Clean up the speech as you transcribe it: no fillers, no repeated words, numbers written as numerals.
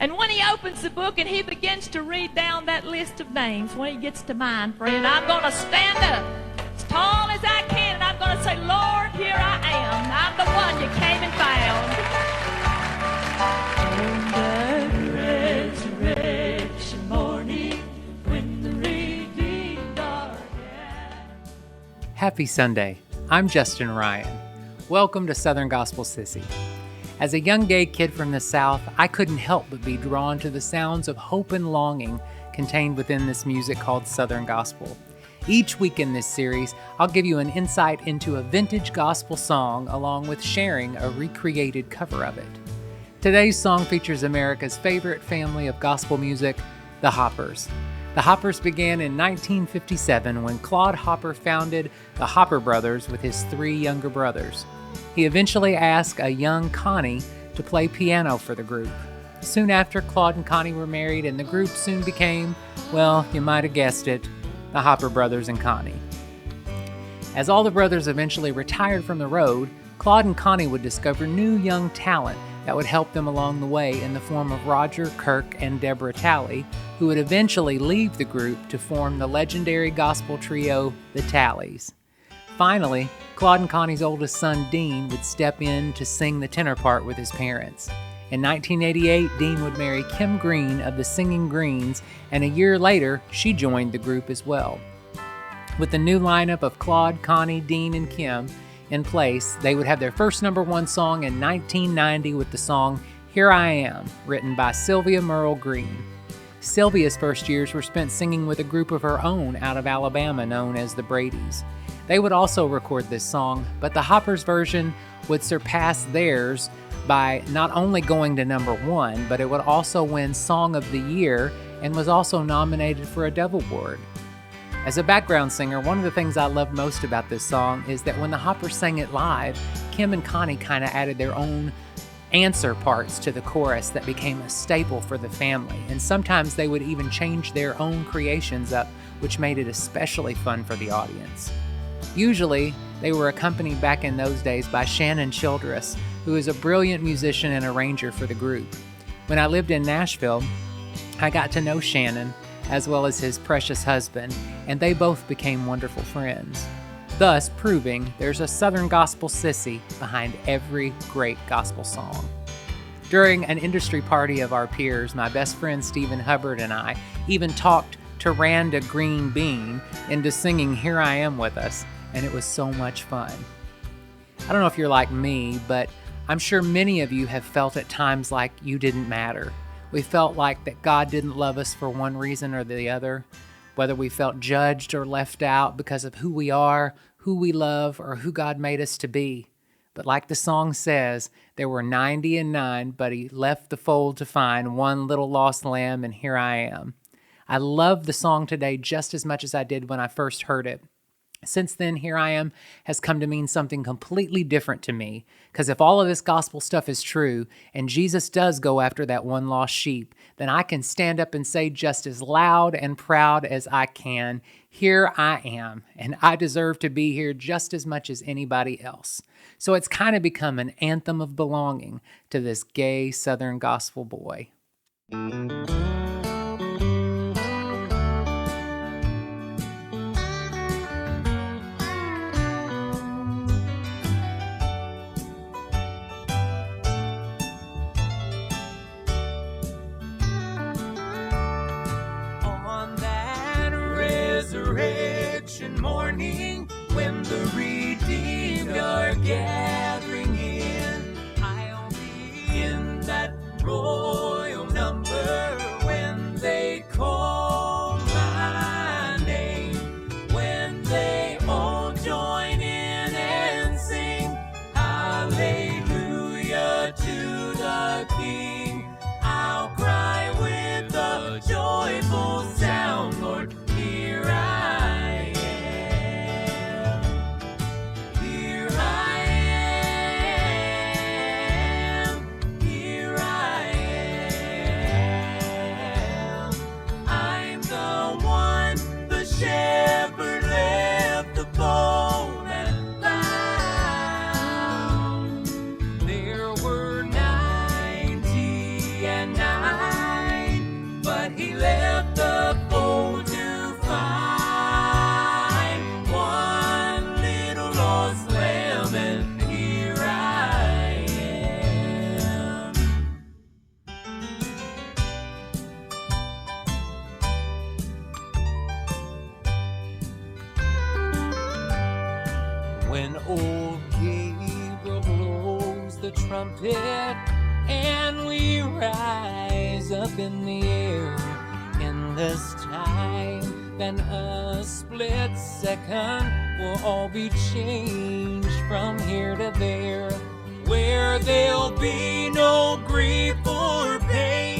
And when he opens the book and he begins to read down that list of names, when he gets to mine, friend, I'm going to stand up as tall as I can, and I'm going to say, Lord, here I am. I'm the one you came and found. On that resurrection morning, when the redeemed are gathered. Happy Sunday. I'm Justin Ryan. Welcome to Southern Gospel Sissy. As a young gay kid from the South, I couldn't help but be drawn to the sounds of hope and longing contained within this music called Southern Gospel. Each week in this series, I'll give you an insight into a vintage gospel song along with sharing a recreated cover of it. Today's song features America's favorite family of gospel music, the Hoppers. The Hoppers began in 1957 when Claude Hopper founded the Hopper Brothers with his three younger brothers. He eventually asked a young Connie to play piano for the group. Soon after, Claude and Connie were married, and the group soon became, well, you might have guessed it, the Hopper Brothers and Connie. As all the brothers eventually retired from the road, Claude and Connie would discover new young talent that would help them along the way in the form of Roger, Kirk, and Deborah Talley, who would eventually leave the group to form the legendary gospel trio, the Talleys. Finally, Claude and Connie's oldest son, Dean, would step in to sing the tenor part with his parents. In 1988, Dean would marry Kim Green of the Singing Greens, and a year later, she joined the group as well. With the new lineup of Claude, Connie, Dean, and Kim in place, they would have their first #1 song in 1990 with the song Here I Am, written by Sylvia Merle Green. Sylvia's first years were spent singing with a group of her own out of Alabama known as the Bradys. They would also record this song, but the Hoppers version would surpass theirs by not only going to #1, but it would also win Song of the Year and was also nominated for a Dove Award. As a background singer, one of the things I love most about this song is that when the Hoppers sang it live, Kim and Connie kind of added their own answer parts to the chorus that became a staple for the family, and sometimes they would even change their own creations up, which made it especially fun for the audience. Usually, they were accompanied back in those days by Shannon Childress, who is a brilliant musician and arranger for the group. When I lived in Nashville, I got to know Shannon, as well as his precious husband, and they both became wonderful friends, thus proving there's a Southern Gospel Sissy behind every great gospel song. During an industry party of our peers, my best friend Stephen Hubbard and I even talked Randa Green Bean into singing Here I Am with us, and it was so much fun. I don't know if you're like me, but I'm sure many of you have felt at times like you didn't matter. We felt like that God didn't love us for one reason or the other, whether we felt judged or left out because of who we are, who we love, or who God made us to be. But like the song says, there were 99, but he left the fold to find one little lost lamb, and here I am. I love the song today just as much as I did when I first heard it. Since then, Here I Am has come to mean something completely different to me, because if all of this gospel stuff is true, and Jesus does go after that one lost sheep, then I can stand up and say just as loud and proud as I can, here I am, and I deserve to be here just as much as anybody else. So it's kind of become an anthem of belonging to this gay Southern gospel boy. Resurrection morning, when the redeemed are gathering in, I'll be in that royal number when they call my name, when they all join in and sing hallelujah to the King. I'll cry with a joyful sound, Lord, here I am. Here I old Gabriel blows the trumpet, and we rise up in the air. In this time, then a split second, we'll all be changed from here to there, where there'll be no grief or pain.